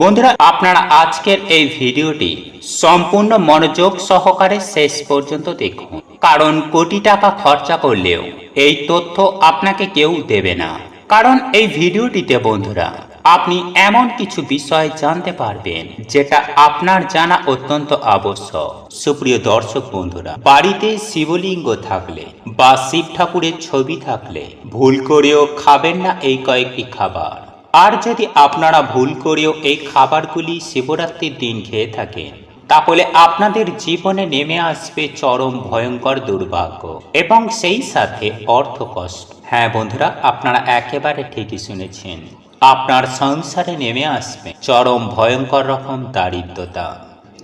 বন্ধুরা, আপনারা আজকের এই ভিডিওটি সম্পূর্ণ মনোযোগ সহকারে শেষ পর্যন্ত দেখুন, কারণ কোটি টাকা খরচা করলেও এই তথ্য আপনাকে কেউ দেবে না। কারণ এই ভিডিওটিতে বন্ধুরা আপনি এমন কিছু বিষয় জানতে পারবেন যেটা আপনার জানা অত্যন্ত আবশ্যক। সুপ্রিয় দর্শক বন্ধুরা, বাড়িতে শিবলিঙ্গ থাকলে বা শিব ঠাকুরের ছবি থাকলে ভুল করেও খাবেন না এই কয়েকটি খাবার। আর যদি আপনারা ভুল করেও এই খাবারগুলি শিবরাত্রির দিন খেয়ে থাকেন, তাহলে আপনাদের জীবনে নেমে আসবে চরম ভয়ঙ্কর দুর্ভাগ্য এবং সেই সাথে অর্থ কষ্ট। হ্যাঁ বন্ধুরা, আপনারা একেবারে ঠিকই শুনেছেন, আপনার সংসারে নেমে আসবে চরম ভয়ঙ্কর রকম দারিদ্রতা।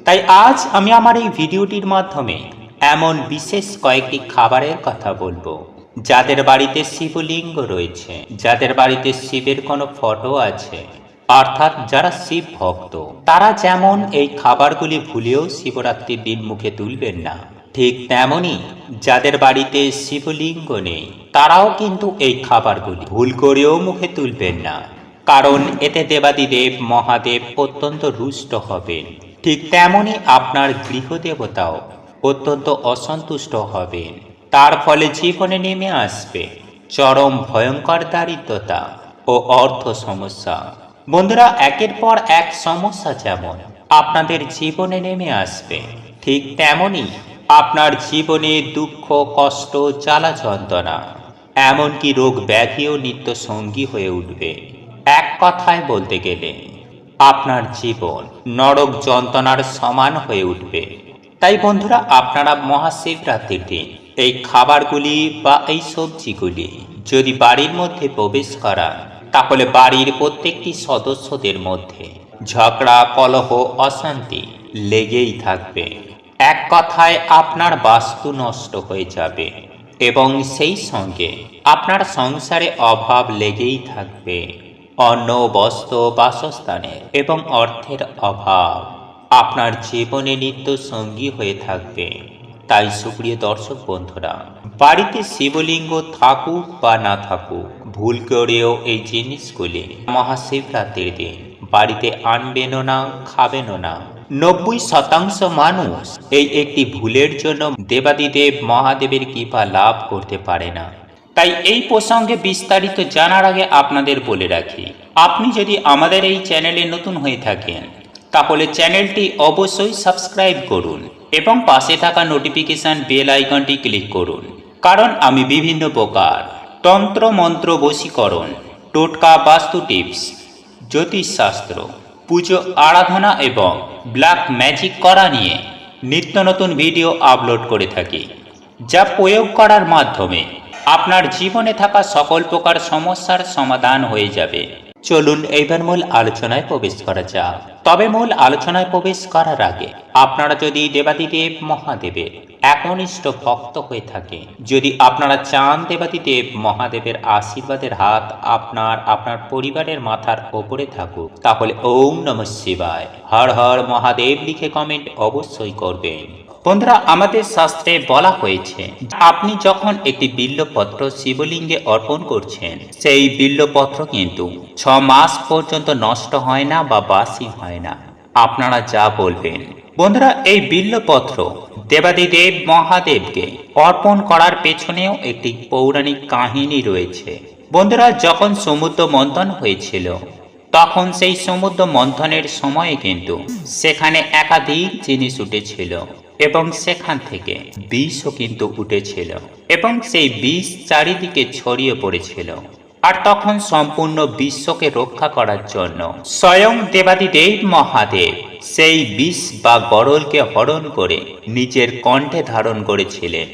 তাই আজ আমি আমার এই ভিডিওটির মাধ্যমে এমন বিশেষ কয়েকটি খাবারের কথা বলবো, যাদের বাড়িতে শিবলিঙ্গ রয়েছে, যাদের বাড়িতে শিবের কোনো ফটো আছে, অর্থাৎ যারা শিব ভক্ত, তারা যেমন এই খাবারগুলি ভুলেও শিবরাত্রির দিন মুখে তুলবেন না, ঠিক তেমনই যাদের বাড়িতে শিবলিঙ্গ নেই তারাও কিন্তু এই খাবারগুলি ভুল করেও মুখে তুলবেন না, কারণ এতে দেবাদিদেব মহাদেব অত্যন্ত রুষ্ট হবেন। ঠিক তেমনই আপনার গৃহদেবতাও অত্যন্ত অসন্তুষ্ট হবেন। তার ফলে জীবনে নেমে আসবে চরম ভয়ঙ্কর দারিদ্রতা ও অর্থ সমস্যা। বন্ধুরা, একের পর এক সমস্যা যেমন আপনাদের জীবনে নেমে আসবে, ঠিক তেমনই আপনার জীবনে দুঃখ, কষ্ট, জ্বালা যন্ত্রণা, এমনকি রোগ ব্যাধিও নিত্য সঙ্গী হয়ে উঠবে। এক কথায় বলতে গেলে আপনার জীবন নরক যন্ত্রণার সমান হয়ে উঠবে। তাই বন্ধুরা, আপনারা মহাশিবরাত্রির দিন এই খাবারগুলি বা এই সবজিগুলি যদি বাড়ির মধ্যে প্রবেশ করান, তাহলে বাড়ির প্রত্যেকটি সদস্যদের মধ্যে ঝগড়া, কলহ, অশান্তি লেগেই থাকবে। এক কথায় আপনার বাস্তু নষ্ট হয়ে যাবে এবং সেই সঙ্গে আপনার সংসারে অভাব লেগেই থাকবে। অন্ন, বস্ত্র, বাসস্থানের এবং অর্থের অভাব আপনার জীবনে নিত্য সঙ্গী হয়ে থাকবে। তাই সুপ্রিয় দর্শক বন্ধুরা, বাড়িতে শিবলিঙ্গ থাকুক বা না থাকুক, ভুল করেও এই জিনিসগুলি মহাশিবরাত্রির দিন বাড়িতে আনবেনও না, খাবেনও না। 90% মানুষ এই একটি ভুলের জন্য দেবাদিদেব মহাদেবের কৃপা লাভ করতে পারে না। তাই এই প্রসঙ্গে বিস্তারিত জানার আগে আপনাদের বলে রাখি, আপনি যদি আমাদের এই চ্যানেলে নতুন হয়ে থাকেন, তাহলে চ্যানেলটি অবশ্যই সাবস্ক্রাইব করুন এবং পাশে থাকা নোটিফিকেশন বেল আইকনটি ক্লিক করুন, কারণ আমি বিভিন্ন প্রকার তন্ত্র, মন্ত্র, বশীকরণ, টোটকা, বাস্তু টিপস, জ্যোতিষশাস্ত্র, পুজো আরাধনা এবং ব্ল্যাক ম্যাজিক করা নিয়ে নিত্য নতুন ভিডিও আপলোড করে থাকি, যা প্রয়োগ করার মাধ্যমে আপনার জীবনে থাকা সকল প্রকার সমস্যার সমাধান হয়ে যাবে। চলুন এইবার মূল আলোচনায় প্রবেশ করা যাক। তবে মূল আলোচনায় প্রবেশ করার আগে আপনারা যদি দেবাদিদেব মহাদেবের একনিষ্ঠ ভক্ত হয়ে থাকে, যদি আপনারা চান দেবাদিদেব মহাদেবের আশীর্বাদের হাত আপনার পরিবারের মাথার ওপরে থাকুক, তাহলে ওম নমঃ শিবায়, হর হর মহাদেব লিখে কমেন্ট অবশ্যই করবেন। বন্ধুরা, আমাদের শাস্ত্রে বলা হয়েছে, আপনি যখন একটি বিল্বপত্র শিবলিঙ্গে অর্পণ করছেন, সেই বিল্বপত্র কিন্তু 6 মাস পর্যন্ত নষ্ট হয় না বা বাসি হয় না। আপনারা যা বলবেন। বন্ধুরা, এই বিল্বপত্র দেবাদিদেব মহাদেবকে অর্পণ করার পেছনেও একটি পৌরাণিক কাহিনী রয়েছে। বন্ধুরা, যখন সমুদ্র মন্থন হয়েছিল, তখন সেই সমুদ্র মন্থনের সময়ে কিন্তু সেখানে একাধিক জিনিস উঠেছিল এবং সেখান থেকে বিষও কিন্তু উঠেছিল এবং সেই বিষ চারিদিকে ছড়িয়ে পড়েছিল। আর তখন সম্পূর্ণ বিশ্বকে রক্ষা করার জন্য স্বয়ং দেবাদিদেব মহাদেব সেই বিষ বা গরলকে হরণ করে নিজের কণ্ঠে ধারণ করেছিলেন।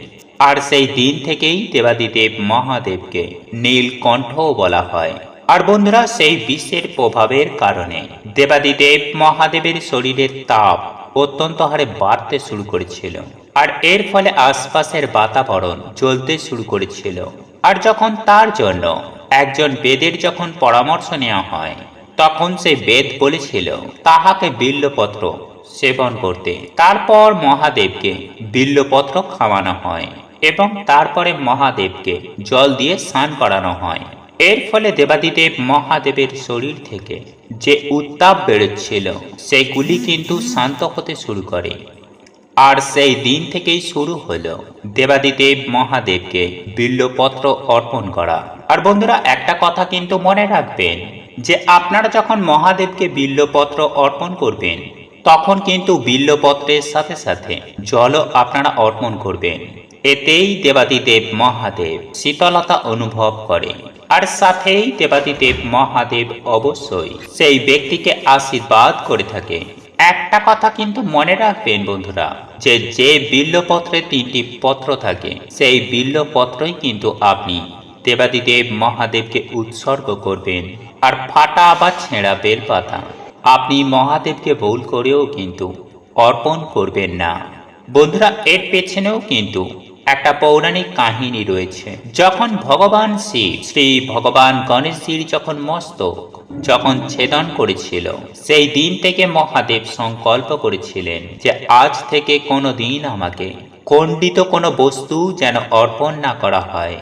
আর সেই দিন থেকেই দেবাদিদেব মহাদেবকে নীলকণ্ঠও বলা হয়। আর বন্ধুরা, সেই বিষের প্রভাবের কারণে দেবাদিদেব মহাদেবের শরীরের তাপ অত্যন্ত হারে বাড়তে শুরু করেছিল, আর এর ফলে আশপাশের বাতাবরণ জ্বলতে শুরু করেছিল। আর যখন তার জন্য একজন বেদের যখন পরামর্শ নেওয়া হয়, তখন সেই বেদ বলেছিল তাহাকে বিল্বপত্র সেবন করতে। তারপর মহাদেবকে বিল্বপত্র খাওয়ানো হয় এবং তারপরে মহাদেবকে জল দিয়ে স্নান করানো হয়। এর ফলে দেবাদিদেব মহাদেবের শরীর থেকে যে উত্তাপ বেরোচ্ছিল সেগুলি কিন্তু শান্ত হতে শুরু করে। আর সেই দিন থেকেই শুরু হলো দেবাদিদেব মহাদেবকে বিল্বপত্র অর্পণ করা। আর বন্ধুরা একটা কথা কিন্তু মনে রাখবেন যে আপনারা যখন মহাদেবকে বিল্বপত্র অর্পণ করবেন তখন কিন্তু বিল্বপত্রের সাথে সাথে জলও আপনারা অর্পণ করবেন। এতেই দেবাদিদেব মহাদেব শীতলতা অনুভব করে। আর সাথেই দেবাদিদেব মহাদেব অবশ্যই সেই ব্যক্তিকে আশীর্বাদ করে থাকে। একটা কথা কিন্তু মনে রাখবেন বন্ধুরা যে যে বিল্বপত্রে 3টি পত্র থাকে সেই বিল্বপত্রই কিন্তু আপনি দেবাদিদেব মহাদেবকে উৎসর্গ করবেন। আর ফাটা বা ছেঁড়া বেলপাতা আপনি মহাদেবকে ভুল করেও কিন্তু অর্পণ করবেন না। বন্ধুরা এর পেছনেও কিন্তু একটা পৌরাণিক কাহিনী রয়েছে। যখন ভগবান শিব শ্রী ভগবান গণেশজির যখন মস্তক যখন ছেদন করেছিল সেই দিন থেকে মহাদেব সংকল্প করেছিলেন যে আজ থেকে কোনো দিন আমাকে খণ্ডিত কোনো বস্তু যেন অর্পণ না করা হয়।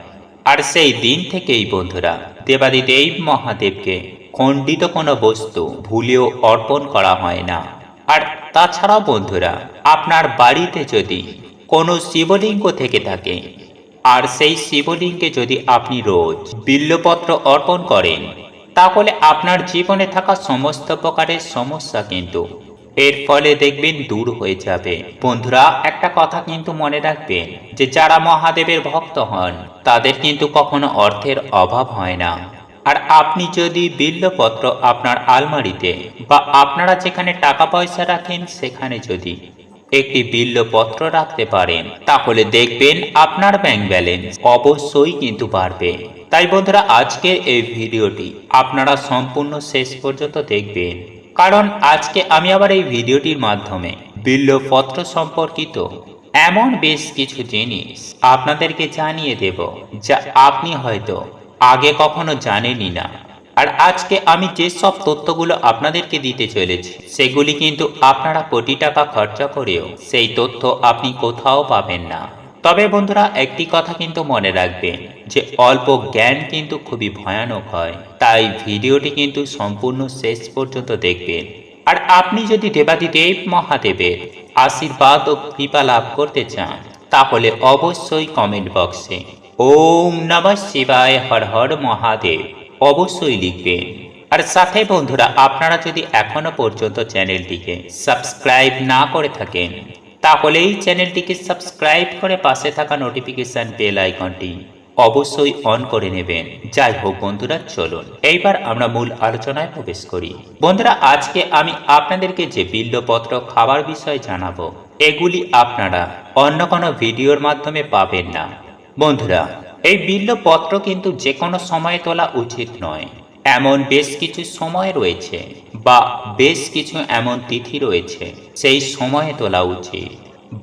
আর সেই দিন থেকেই বন্ধুরা দেবাদিদেব মহাদেবকে খণ্ডিত কোনো বস্তু ভুলেও অর্পণ করা হয় না। আর তাছাড়াও বন্ধুরা আপনার বাড়িতে যদি কোনো শিবলিঙ্গ থেকে থাকে আর সেই শিবলিঙ্গে যদি আপনি রোজ বিল্বপত্র অর্পণ করেন তাহলে আপনার জীবনে থাকা সমস্ত প্রকারের সমস্যা কিন্তু এর ফলে দেখবেন দূর হয়ে যাবে। বন্ধুরা একটা কথা কিন্তু মনে রাখবেন যে যারা মহাদেবের ভক্ত হন তাদের কিন্তু কখনো অর্থের অভাব হয় না। আর আপনি যদি বিল্বপত্র আপনার আলমারিতে বা আপনারা যেখানে টাকা পয়সা রাখেন সেখানে যদি একটি বিল্বপত্র রাখতে পারেন তাহলে দেখবেন আপনার ব্যাংক ব্যালেন্স অবশ্যই কিন্তু বাড়বে। তাই বন্ধুরা আজকের এই ভিডিওটি আপনারা সম্পূর্ণ শেষ পর্যন্ত দেখবেন, কারণ আজকে আমি আবার এই ভিডিওটির মাধ্যমে বিল্বপত্র সম্পর্কিত এমন বেশ কিছু জিনিস আপনাদেরকে জানিয়ে দেব যা আপনি হয়তো আগে কখনো জানেনই না। আর আজকে আমি যে সব তথ্যগুলো আপনাদেরকে দিতে চলেছি সেগুলি কিন্তু আপনারা কোটি টাকা খরচা করেও সেই তথ্য আপনি কোথাও পাবেন না। তবে বন্ধুরা একটি কথা কিন্তু মনে রাখবেন যে অল্প জ্ঞান কিন্তু খুবই ভয়ানক হয়, তাই ভিডিওটি কিন্তু সম্পূর্ণ শেষ পর্যন্ত দেখবেন। আর আপনি যদি দেবাদিদেব মহাদেবের আশীর্বাদ ও কৃপা লাভ করতে চান তাহলে অবশ্যই কমেন্ট বক্সে ওম নমঃ শিবায় হর হর মহাদেব অবশ্যই লিখবেন। আর সাথে বন্ধুরা আপনারা যদি এখনো পর্যন্ত চ্যানেলটিকে সাবস্ক্রাইব না করে থাকেন তাহলে এই চ্যানেলটিকে সাবস্ক্রাইব করে পাশে থাকা নোটিফিকেশন বেল আইকনটি অবশ্যই অন করে নেবেন। যাই হোক বন্ধুরা চলুন এইবার আমরা মূল আলোচনায় প্রবেশ করি। বন্ধুরা আজকে আমি আপনাদেরকে যে বিল্বপত্র খাবার বিষয়ে জানাবো এগুলি আপনারা অন্য কোনো ভিডিওর মাধ্যমে পাবেন না। বন্ধুরা এই বিল্বপত্র কিন্তু যে কোনো সময়ে তোলা উচিত নয়। এমন বেশ কিছু সময় রয়েছে বা বেশ কিছু এমন তিথি রয়েছে সেই সময়ে তোলা উচিত,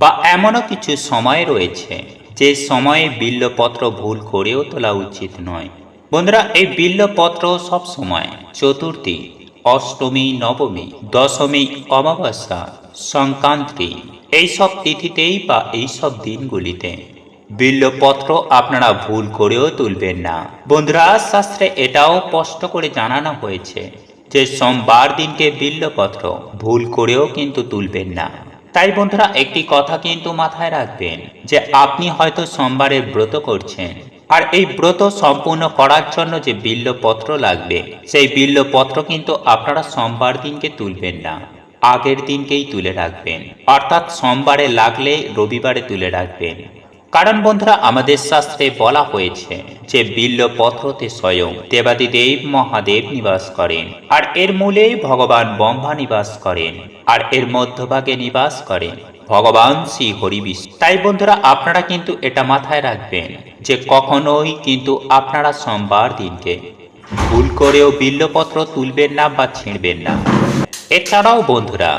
বা এমনও কিছু সময় রয়েছে যে সময়ে বিল্বপত্র ভুল করেও তোলা উচিত নয়। বন্ধুরা এই বিল্বপত্র সব সময় চতুর্থী, অষ্টমী, নবমী, দশমী, অমাবস্যা, সংক্রান্তি এইসব তিথিতেই বা এইসব দিনগুলিতে বিল্বপত্র আপনারা ভুল করেও তুলবেন না। বন্ধুরা শাস্ত্রে এটাও স্পষ্ট করে জানানো হয়েছে যে সোমবার দিনকে বিল্বপত্র ভুল করেও কিন্তু তুলবেন না। তাই বন্ধুরা একটি কথা কিন্তু মাথায় রাখবেন যে আপনি হয়তো সোমবারের ব্রত করছেন আর এই ব্রত সম্পূর্ণ করার জন্য যে বিল্বপত্র লাগবে সেই বিল্বপত্র কিন্তু আপনারা সোমবার দিনকে তুলবেন না, আগের দিনকেই তুলে রাখবেন। অর্থাৎ সোমবারে লাগলে রবিবারে তুলে রাখবেন। কারণ বন্ধুরা আমাদের শাস্ত্রে বলা হয়েছে যে বিল্বপত্রতে স্বয়ং দেবাদিদেব মহাদেব নিবাস করেন, আর এর মূলে ভগবান ব্রহ্মা নিবাস করেন, আর এর মধ্যভাগে নিবাস করেন ভগবান শ্রী হরি বিষ্ণু। তাই বন্ধুরা আপনারা কিন্তু এটা মাথায় রাখবেন যে কখনোই কিন্তু আপনারা সোমবার দিনকে ভুল করেও বিল্বপত্র তুলবেন না বা ছিঁড়বেন না। এছাড়াও বন্ধুরা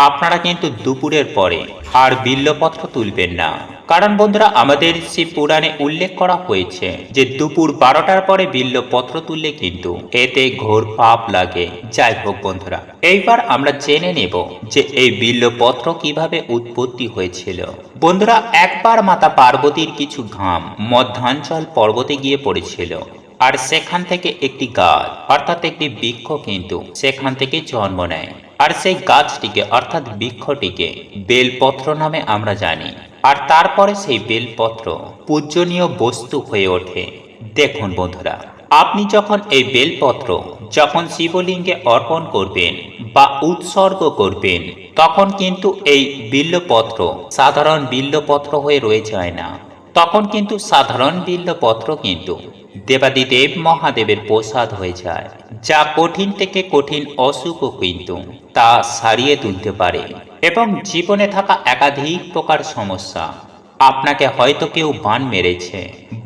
আপনারা কিন্তু দুপুরের পরে আর বিল্বপত্র তুলবেন না। কারণ বন্ধুরা আমাদের শিব পুরাণে উল্লেখ করা হয়েছে যে দুপুর 12টার পরে বিল্বপত্র তুললে কিন্তু এতে ঘোর পাপ লাগে। যাই হোক বন্ধুরা এইবার আমরা জেনে নেব যে এই বিল্বপত্র কিভাবে উৎপত্তি হয়েছিল। বন্ধুরা একবার মাতা পার্বতীর কিছু ঘাম মধ্যাঞ্চল পর্বতে গিয়ে পড়েছিল। আর সেখান থেকে একটি গাছ অর্থাৎ একটি বৃক্ষ কিন্তু সেখান থেকে জন্ম নেয়। আর সেই গাছটিকে অর্থাৎ বৃক্ষটিকে বেলপত্র নামে আমরা জানি। আর তারপরে সেই বেলপত্র পূজনীয় বস্তু হয়ে ওঠে। দেখুন বন্ধুরা, আপনি যখন এই বেলপত্র যখন শিবলিঙ্গে অর্পণ করবেন বা উৎসর্গ করবেন, তখন কিন্তু এই বিল্বপত্র সাধারণ বিল্বপত্র হয়ে রয়ে যায় না। তখন কিন্তু সাধারণ বিল্বপত্র কিন্তু দেবাদিদেব মহাদেবের প্রসাদ হয়ে যায়, যা কঠিন থেকে কঠিন অসুখও কিন্তু তা সারিয়ে তুলতে পারে। এবং জীবনে থাকা একাধিক প্রকার সমস্যা, আপনাকে হয়তো কেউ বান মেরেছে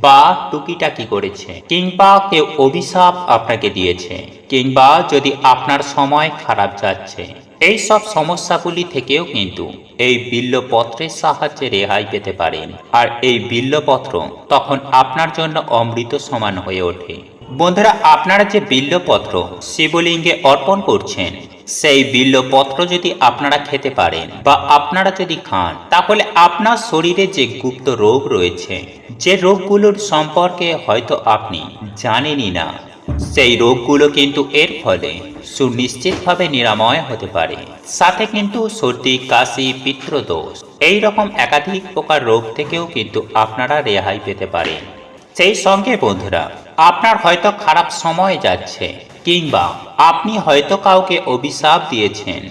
বা টুকিটাকি করেছে, কিংবা কেউ অভিশাপ আপনাকে দিয়েছে, কিংবা যদি আপনার সময় খারাপ যাচ্ছে, এই সব সমস্যাগুলি থেকেও কিন্তু এই বিল্বপত্রের সাহায্যে রেহাই পেতে পারেন। আর এই বিল্বপত্র তখন আপনার জন্য অমৃত সমান হয়ে ওঠে। বন্ধুরা, আপনারা যে বিল্বপত্র শিবলিঙ্গে অর্পণ করছেন, সেই বিল্বপত্র যদি আপনারা খেতে পারেন বা আপনারা যদি খান, তাহলে আপনার শরীরে যে গুপ্ত রোগ রয়েছে, যে রোগগুলোর সম্পর্কে হয়তো আপনি জানেনই না, সেই রোগগুলো কিন্তু এর ফলে সুনিশ্চিতভাবে নিরাময় হতে পারে। সাথে কিন্তু সর্দি, কাশি, পিত্তদোষ এই রকম একাধিক প্রকার রোগ থেকেও কিন্তু আপনারা রেহাই পেতে পারেন। সেই সঙ্গে বন্ধুরা, আপনার হয়তো খারাপ সময় যাচ্ছে, কিংবা আপনি হয়তো কাউকে অভিশাপ দিয়েছেন,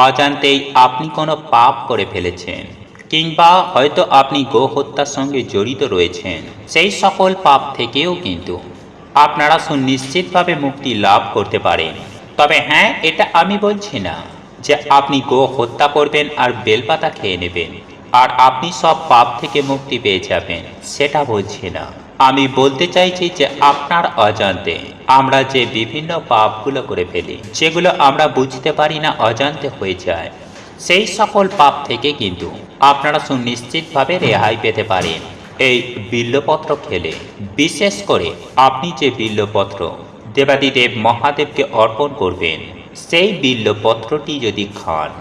অজান্তেই আপনি কোনো পাপ করে ফেলেছেন, কিংবা হয়তো আপনি গো হত্যার সঙ্গে জড়িত রয়েছেন, সেই সকল পাপ থেকেও কিন্তু আপনারা সুনিশ্চিতভাবে মুক্তি লাভ করতে পারেন। তবে হ্যাঁ, এটা আমি বলছি না যে আপনি গো হত্যা করবেন আর বেলপাতা খেয়ে নেবেন আর আপনি সব পাপ থেকে মুক্তি পেয়ে যাবেন, সেটা বলছি না। আমি বলতে চাইছি যে আপনার অজান্তে আমরা যে বিভিন্ন পাপগুলো করে ফেলি, যেগুলো আমরা বুঝতে পারি না, অজান্তে হয়ে যায়, সেই সকল পাপ থেকে কিন্তু আপনারা সুনিশ্চিতভাবে রেহাই পেতে পারেন এই বিল্বপত্র খেলে। বিশেষ করে আপনি যে বিল্বপত্র দেবাদিদেব মহাদেবকে অর্পণ করবেন, সেই বিল্বপত্রটি যদি খান।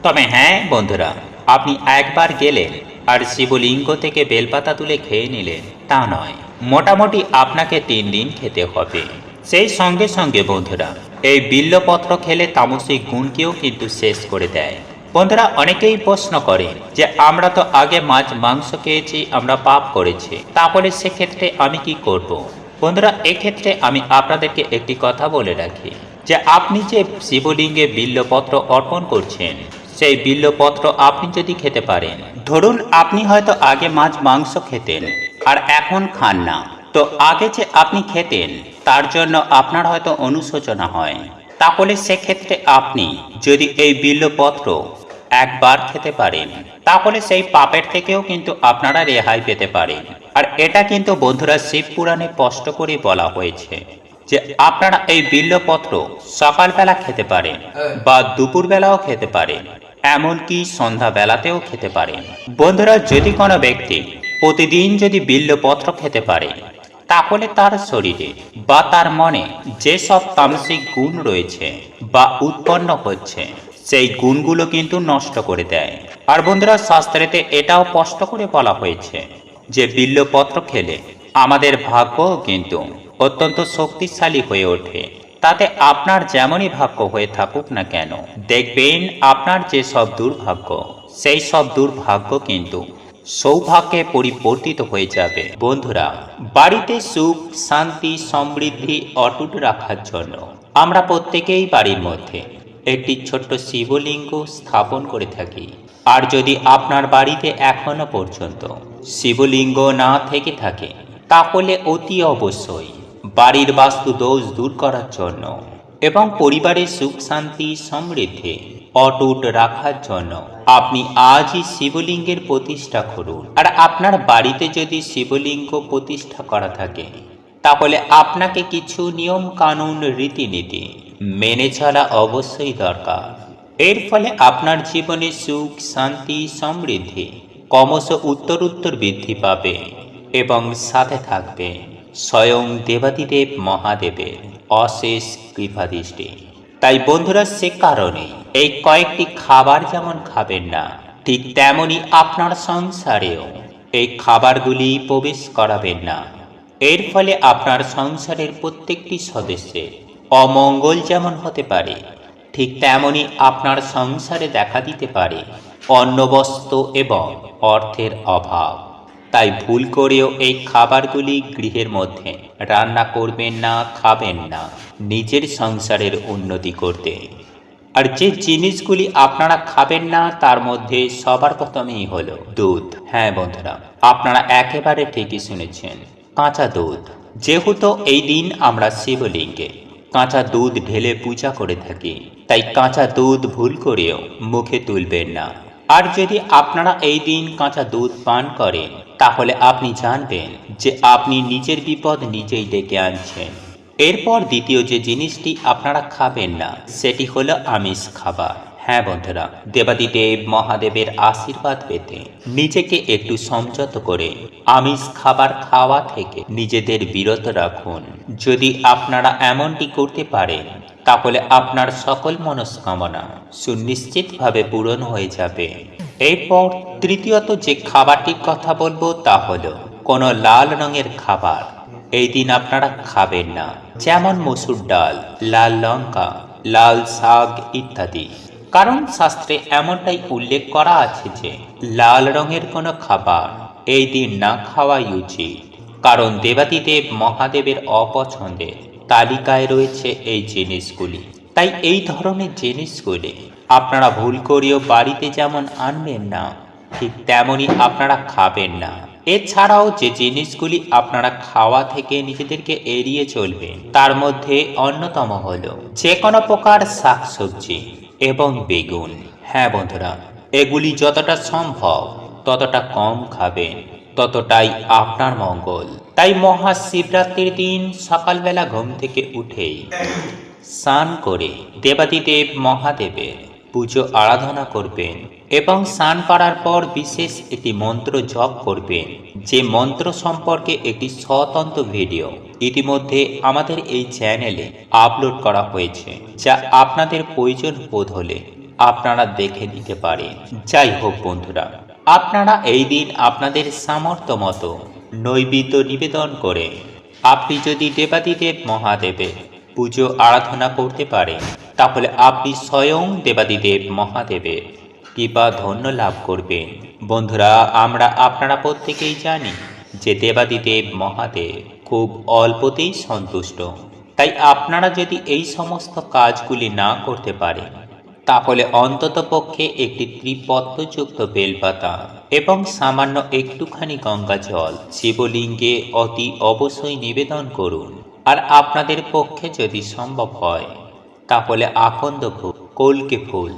তবে হ্যাঁ বন্ধুরা, আপনি একবার গেলেন আর শিবলিঙ্গ থেকে বেলপাতা তুলে খেয়ে নিলেন তা নয়, মোটামুটি আপনাকে 3 দিন খেতে হবে। সেই সঙ্গে সঙ্গে বন্ধুরা, এই বিল্বপত্র খেলে তামসিক গুণকেও কিন্তু শেষ করে দেয়। বন্ধুরা, অনেকেই প্রশ্ন করে যে আমরা তো আগে মাছ মাংস খেয়েছি, আমরা পাপ করেছি, তাহলে সেক্ষেত্রে আমি কি করব? বন্ধুরা, এক্ষেত্রে আমি আপনাদেরকে একটি কথা বলে রাখি যে আপনি যে শিবলিঙ্গে বিল্বপত্র অর্পণ করছেন, সেই বিল্বপত্র আপনি যদি খেতে পারেন, ধরুন আপনি হয়তো আগে মাছ মাংস খেতেন আর এখন খান না, তো আগে যে আপনি খেতেন তার জন্য আপনার হয়তো অনুশোচনা হয়, তাহলে সেক্ষেত্রে আপনি যদি এই বিল্বপত্র একবার খেতে পারেন, তাহলে সেই পাপের থেকেও কিন্তু আপনারা রেহাই পেতে পারেন। আর এটা কিন্তু বন্ধুরা শিব পুরাণে স্পষ্ট করে বলা হয়েছে যে আপনারা এই বিল্বপত্র সকালবেলা খেতে পারেন বা দুপুরবেলাও খেতে পারেন, এমনকি সন্ধ্যাবেলাতেও খেতে পারেন। বন্ধুরা, যদি কোনো ব্যক্তি প্রতিদিন যদি বিল্বপত্র খেতে পারে, তাহলে তার শরীরে বা তার মনে যেসব তামসিক গুণ রয়েছে বা উৎপন্ন হচ্ছে, সেই গুণগুলো কিন্তু নষ্ট করে দেয়। আর বন্ধুরা, শাস্ত্রেতে এটাও স্পষ্ট করে বলা হয়েছে যে বিল্বপত্র খেলে আমাদের ভাগ্য কিন্তু অত্যন্ত শক্তিশালী হয়ে ওঠে। তাতে আপনার যেমনই ভাগ্য হয়ে থাকুক না কেন, দেখবেন আপনার যে সব দুর্ভাগ্য, সেই সব দুর্ভাগ্য কিন্তু সৌভাগ্যে পরিবর্তিত হয়ে যাবে। বন্ধুরা, বাড়িতে সুখ, শান্তি, সমৃদ্ধি অটুট রাখার জন্য আমরা প্রত্যেকেই বাড়ির মধ্যে একটি ছোট্ট শিবলিঙ্গ স্থাপন করে থাকি। আর যদি আপনার বাড়িতে এখনো পর্যন্ত শিবলিঙ্গ না থেকে থাকে, তাহলে অতি অবশ্যই বাড়ির বাস্তু দোষ দূর করার জন্য এবং পরিবারের সুখ, শান্তি, সমৃদ্ধি অটুট রাখার জন্য আপনি আজই শিবলিঙ্গের প্রতিষ্ঠা করুন। আর আপনার বাড়িতে যদি শিবলিঙ্গ প্রতিষ্ঠা করা থাকে, তাহলে আপনাকে কিছু নিয়ম কানুন, রীতিনীতি মেনে চলা অবশ্যই দরকার। এর ফলে আপনার জীবনে সুখ, শান্তি, সমৃদ্ধি ক্রমশ উত্তরোত্তর বৃদ্ধি পাবে এবং সাথে থাকবে স্বয়ং দেবাদিদেব মহাদেবের অশেষ কৃপাদৃষ্টি। তাই বন্ধুরা, সে কারণে এই কয়েকটি খাবার যেমন খাবেন না, ঠিক তেমনি আপনার সংসারেও এই খাবারগুলি প্রবেশ করাবেন না। এর ফলে আপনার সংসারের প্রত্যেকটি সদস্যের অমঙ্গল যেমন হতে পারে, ঠিক তেমনই আপনার সংসারে দেখা দিতে পারে অন্নবস্ত্র এবং অর্থের অভাব। তাই ভুল করেও এই খাবারগুলি গৃহের মধ্যে রান্না করবেন না, খাবেন না নিজের সংসারের উন্নতি করতে। আর যে জিনিসগুলি আপনারা খাবেন না তার মধ্যে সবার প্রথমেই হলো দুধ। হ্যাঁ বন্ধুরা, আপনারা একেবারে ঠিকই শুনেছেন, কাঁচা দুধ। যেহেতু এই দিন আমরা শিবলিঙ্গে কাঁচা দুধ ঢেলে পূজা করে থাকি, তাই কাঁচা দুধ ভুল করেও মুখে তুলবেন না। আর যদি আপনারা এই দিন কাঁচা দুধ পান করেন, তাহলে আপনি জানবেন যে আপনি নিজের বিপদ নিজেই ডেকে আনছেন। এরপর দ্বিতীয় যে জিনিসটি আপনারা খাবেন না সেটি হলো আমিষ খাবার। হ্যাঁ বন্ধুরা, দেবাদিদেব মহাদেবের আশীর্বাদ পেতে নিজেকে একটু সংযত করে আমিষ খাবার খাওয়া থেকে নিজেদের বিরত রাখুন। যদি আপনারা এমনটি করতে পারেন, তাহলে আপনার সকল মনস্কামনা সুনিশ্চিতভাবে পূরণ হয়ে যাবে। এরপর তৃতীয়ত যে খাবারটির কথা বলবো তা হলো কোনো লাল রঙের খাবার এই দিন আপনারা খাবেন না, যেমন মসুর ডাল, লাল লঙ্কা, লাল শাক ইত্যাদি। কারণ শাস্ত্রে এমনটাই উল্লেখ করা আছে যে লাল রঙের কোনো খাবার এই দিন না খাওয়াই উচিত। কারণ দেবাদিদেব মহাদেবের অপছন্দের তালিকায় রয়েছে এই জিনিসগুলি। তাই এই ধরনের জিনিসগুলি আপনারা ভুল করেও বাড়িতে যেমন আনবেন না, ঠিক তেমনই আপনারা খাবেন না। এছাড়াও যে জিনিসগুলি আপনারা খাওয়া থেকে নিজেদেরকে এড়িয়ে চলবেন, তার মধ্যে অন্যতম হলো যে কোনো প্রকার শাকসবজি এবং বেগুন। হ্যাঁ বন্ধুরা, এগুলি যতটা সম্ভব ততটা কম খাবেন, ততটাই আপনার মঙ্গল। তাই মহাশিবরাত্রির দিন সকালবেলা ঘুম থেকে উঠেই স্নান করে দেবাদিদেব মহাদেবের পুজো আরাধনা করবেন এবং স্নান করার পর বিশেষ একটি মন্ত্র জপ করবেন। যে মন্ত্র সম্পর্কে একটি স্বতন্ত্র ভিডিও ইতিমধ্যে আমাদের এই চ্যানেলে আপলোড করা হয়েছে, যা আপনাদের প্রয়োজন বোধ হলে আপনারা দেখে নিতে পারেন। যাই হোক বন্ধুরা, আপনারা এই দিন আপনাদের সামর্থ্য মতো নৈবেদ্য নিবেদন করে আপনি যদি দেবাদিদেব মহাদেবের পুজো আরাধনা করতে পারেন, তাহলে আপনি স্বয়ং দেবাদিদেব মহাদেবের কৃপা ধন্য লাভ করবেন। বন্ধুরা, আপনারা প্রত্যেকেই জানি যে দেবাদিদেব মহাদেব খুব অল্পতেই সন্তুষ্ট। তাই আপনারা যদি এই সমস্ত কাজগুলি না করতে পারেন, তাহলে অন্তত পক্ষে একটি ত্রিপত্রযুক্ত বেলপাতা এবং সামান্য একটুখানি গঙ্গা জল শিবলিঙ্গে অতি অবশ্যই নিবেদন করুন। আর আপনাদের পক্ষে যদি সম্ভব হয়, তাহলে আকন্দ ফুল, কল্কে ফুল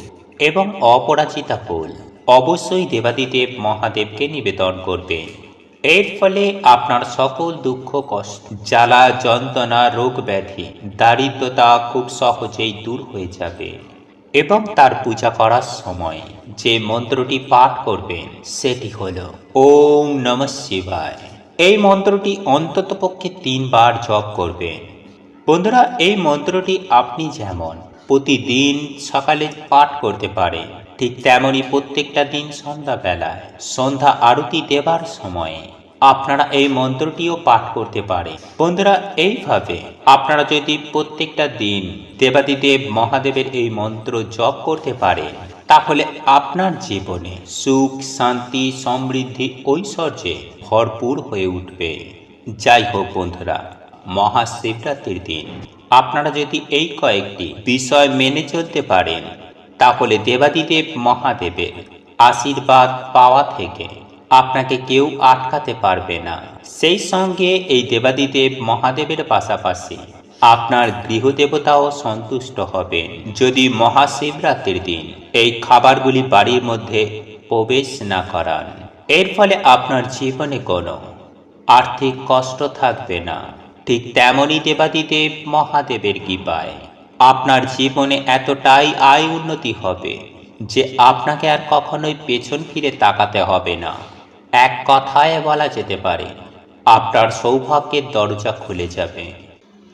এবং অপরাজিতা ফুল অবশ্যই দেবাদিদেব মহাদেবকে নিবেদন করবেন। এর ফলে আপনার সকল দুঃখ, কষ্ট, জ্বালা যন্ত্রণা, রোগ ব্যাধি, দারিদ্রতা খুব সহজেই দূর হয়ে যাবে। এবং তার পূজা করার সময় যে মন্ত্রটি পাঠ করবেন সেটি হল ওম নমঃ শিবায়। এই মন্ত্রটি অন্ততপক্ষে 3 বার জপ করবেন। বন্ধুরা, এই মন্ত্রটি আপনি যেমন প্রতিদিন সকালে পাঠ করতে পারেন, ঠিক তেমনই প্রত্যেকটা দিন সন্ধ্যাবেলায় সন্ধ্যা আরতি দেবার সময়ে আপনারা এই মন্ত্রটিও পাঠ করতে পারেন। বন্ধুরা, এইভাবে আপনারা যদি প্রত্যেকটা দিন দেবাদিদেব মহাদেবের এই মন্ত্র জপ করতে পারেন, তাহলে আপনার জীবনে সুখ, শান্তি, সমৃদ্ধি, ঐশ্বর্যে ভরপুর হয়ে উঠবে। যাই হোক বন্ধুরা, মহাশিবরাত্রির দিন আপনারা যদি এই কয়েকটি বিষয় মেনে চলতে পারেন, তাহলে দেবাদিদেব মহাদেবের আশীর্বাদ পাওয়া থেকে আপনাকে কেউ আটকাতে পারবে না। সেই সঙ্গে এই দেবাদিদেব মহাদেবের পাশাপাশি আপনার গৃহদেবতাও সন্তুষ্ট হবেন যদি মহাশিবরাত্রির দিন এই খাবারগুলি বাড়ির মধ্যে প্রবেশ না করান। এর ফলে আপনার জীবনে কোনো আর্থিক কষ্ট থাকবে না। ঠিক তেমনই দেবাদিদেব মহাদেবের কৃপায় আপনার জীবনে এতটাই আয় উন্নতি হবে যে আপনাকে আর কখনোই পেছন ফিরে তাকাতে হবে না। এক কথায় বলা যেতে পারে আপনার সৌভাগ্যের দরজা খুলে যাবে।